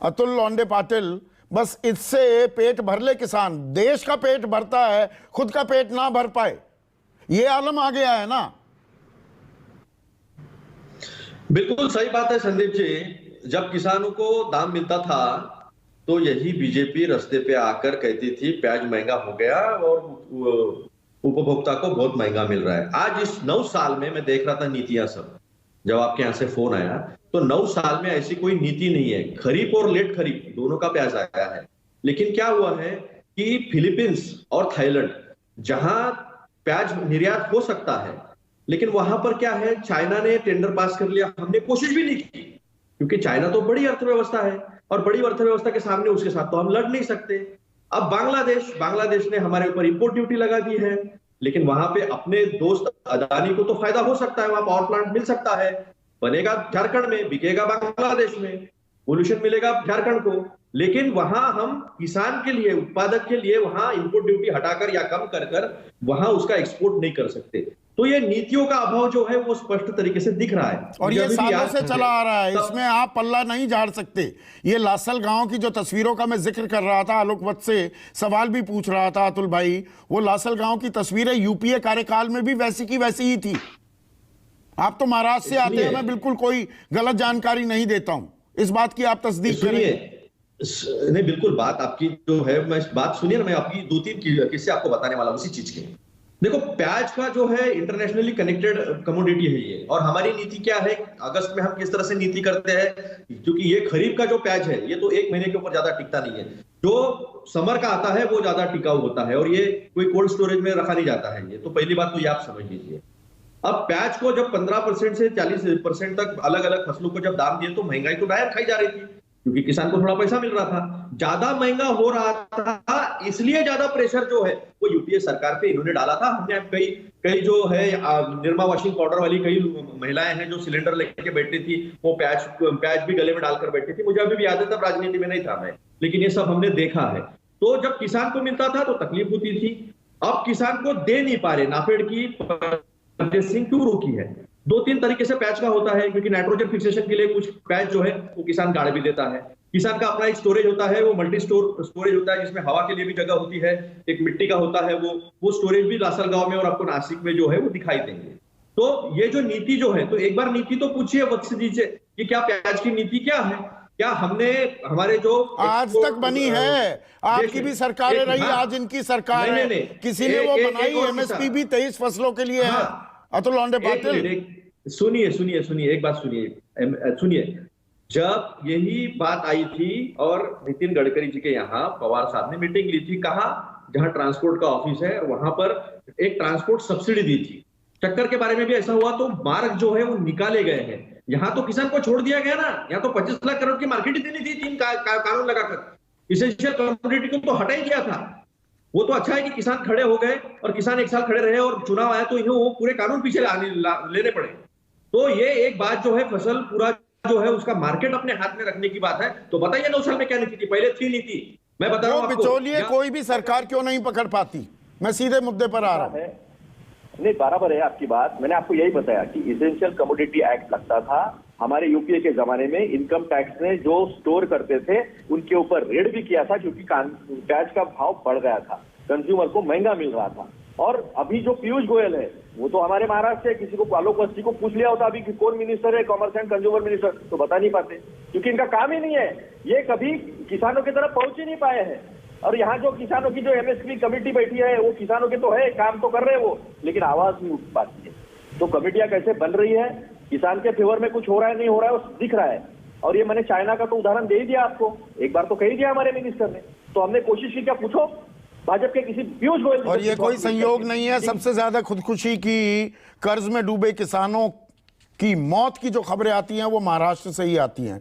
अतुल लोंडे पाटिल, बस इससे पेट भर ले किसान, देश का पेट भरता है, खुद का पेट ना भर पाए, ये आलम आ गया है ना। बिल्कुल सही बात है संदीप जी। जब किसानों को दाम मिलता था तो यही बीजेपी रास्ते पे आकर कहती थी प्याज महंगा हो गया और उपभोक्ता को बहुत महंगा मिल रहा है। आज इस 9 साल में मैं देख रहा था नीतियां सब, जब आपके यहाँ से फोन आया तो 9 साल में ऐसी कोई नीति नहीं है। खरीफ और लेट खरीफ दोनों का प्याज आया है, लेकिन क्या हुआ है कि फिलीपींस और थाईलैंड जहां प्याज निर्यात हो सकता है, लेकिन वहां पर क्या है, चाइना ने टेंडर पास कर लिया, हमने कोशिश भी नहीं की, क्योंकि चाइना तो बड़ी अर्थव्यवस्था है और बड़ी अर्थव्यवस्था के सामने उसके साथ तो हम लड़ नहीं सकते। अब बांग्लादेश ने हमारे ऊपर इंपोर्ट ड्यूटी लगा दी है, लेकिन वहां पे अपने दोस्त अदानी को तो फायदा हो सकता है, वहां पावर प्लांट मिल सकता है, बनेगा झारखंड में, बिकेगा बांग्लादेश में, पोल्यूशन मिलेगा झारखंड को, लेकिन वहां हम किसान के लिए, उत्पादक के लिए वहां इंपोर्ट ड्यूटी हटाकर या कम कर वहां उसका एक्सपोर्ट नहीं कर सकते। तो ये नीतियों का अभाव जो है वो स्पष्ट तरीके से दिख रहा है और ये सालों से चला आ रहा है, इसमें आप पल्ला नहीं झाड़ सकते। ये लासल गांव की जो तस्वीरों का मैं जिक्र कर रहा था, आलोक वत्स से सवाल भी पूछ रहा था अतुल भाई, वो लासल गांव की तस्वीरें यूपीए कार्यकाल में भी वैसी की वैसी ही थी। आप तो महाराष्ट्र से आते हैं, मैं बिल्कुल कोई गलत जानकारी नहीं देता हूं, इस बात की आप तस्दीक करिए। नहीं, बिल्कुल बात आपकी जो है, मैं बात सुनिए ना, मैं आपकी 2-3 किस्से आपको बताने वाला हूं उसी चीज के। देखो, प्याज का जो है इंटरनेशनली कनेक्टेड कमोडिटी है ये, और हमारी नीति क्या है, अगस्त में हम किस तरह से नीति करते हैं, क्योंकि ये खरीफ का जो प्याज है ये तो 1 महीने के ऊपर ज्यादा टिकता नहीं है, जो समर का आता है वो ज्यादा टिकाऊ होता है, और ये कोई कोल्ड स्टोरेज में रखा नहीं जाता है। ये तो पहली बात तो ये आप समझ लीजिए। अब प्याज को जब 15% से 40% तक अलग अलग फसलों को जब दाम दिए तो महंगाई तो डायरेक्ट खाई जा रही थी, क्योंकि किसान को थोड़ा पैसा मिल रहा था, ज्यादा महंगा हो रहा था, इसलिए ज्यादा प्रेशर जो है वो यूपीए सरकार पे इन्होंने डाला था। हमने कई जो है निरमा वॉशिंग पाउडर वाली कई महिलाएं हैं जो सिलेंडर लेके बैठती थी, वो प्याज भी गले में डालकर बैठती थी। मुझे अभी भी याद है, तब राजनीति में नहीं था मैं, लेकिन ये सब हमने देखा है। तो जब किसान को मिलता था तो तकलीफ होती थी, अब किसान को दे नहीं पा रहे, नाफेड की परचेसिंग क्यों रोकी है? 2-3 तरीके से पैच का होता है, क्योंकि नाइट्रोजन फिक्सेशन के लिए कुछ पैच जो है वो किसान गाड़ भी देता है। किसान का अपना एक स्टोरेज होता है, वो मल्टी स्टोरेज होता है, जिसमें हवा के लिए भी जगह होती है, एक मिट्टी का होता है, वो स्टोरेज भी लासल गांव में और आपको नासिक में जो है वो दिखाई देंगे। तो ये जो नीति जो है, तो एक बार नीति तो पूछिए वत्स जी से कि क्या प्याज की नीति क्या है, क्या हमने हमारे जो आज तक बनी है, आपकी भी सरकारें रही, आज इनकी सरकार है, किसी ने वो बनाई, एमएसपी भी 23 फसलों के लिए है। अतुल लोंडे पाटिल, सुनिए, एक बात सुनिए। जब यही बात आई थी और नितिन गडकरी जी के यहाँ पवार साहब ने मीटिंग ली थी, कहा जहां ट्रांसपोर्ट का ऑफिस है वहां पर एक ट्रांसपोर्ट सब्सिडी दी थी। चक्कर के बारे में भी ऐसा हुआ, तो मार्ग जो है वो निकाले गए हैं। यहाँ तो किसान को छोड़ दिया गया ना, यहाँ तो 25 लाख करोड़ की मार्केट ही देनी थी 3 कानून लगाकर, इसेंशियल कमोडिटी को तो हटा ही दिया था। वो तो अच्छा है कि किसान खड़े हो गए और किसान 1 साल खड़े रहे और चुनाव आया तो इन्हें वो पूरे कानून पीछे लेने पड़े। तो ये एक बात जो है, फसल पूरा जो है उसका मार्केट अपने हाथ में रखने की बात है। तो बताइए 9 साल में क्या नीति थी? पहले थी नीति, मैं बता रहा हूं आपको। बिचौलिए कोई भी सरकार क्यों नहीं पकड़ पाती? मैं सीधे मुद्दे पर आ रहा हूं। नहीं, बराबर है आपकी बात। मैंने आपको यही बताया कि इसेंशियल कमोडिटी एक्ट लगता था हमारे यूपीए के जमाने में। इनकम टैक्स ने जो स्टोर करते थे उनके ऊपर रेड भी किया था, क्योंकि प्याज का भाव बढ़ गया था, कंज्यूमर को महंगा मिल रहा था। और अभी जो पीयूष गोयल है वो तो हमारे महाराष्ट्र से, किसी को आलोक वत्स को पूछ लिया होता अभी कि कौन मिनिस्टर है, कॉमर्स एंड कंज्यूमर मिनिस्टर, तो बता नहीं पाते, क्योंकि इनका काम ही नहीं है। ये कभी किसानों की तरफ पहुंच ही नहीं पाए हैं। और यहाँ जो किसानों की जो एमएसपी कमेटी बैठी है वो किसानों के तो है, काम तो कर रहे हैं वो, लेकिन आवाज नहीं उठ पाती है। तो कमेटियां कैसे बन रही है, किसान के फेवर में कुछ हो रहा है नहीं हो रहा है वो दिख रहा है। और ये मैंने चाइना का तो उदाहरण दे ही दिया आपको, एक बार तो कह ही दिया हमारे मिनिस्टर ने। तो हमने कोशिश की, क्या पूछो भाजपा के किसी पीयूष गोयल, और ये कोई संयोग नहीं है, सबसे ज्यादा खुदकुशी की, कर्ज में डूबे किसानों की मौत की जो खबरें आती हैं वो महाराष्ट्र से ही आती हैं।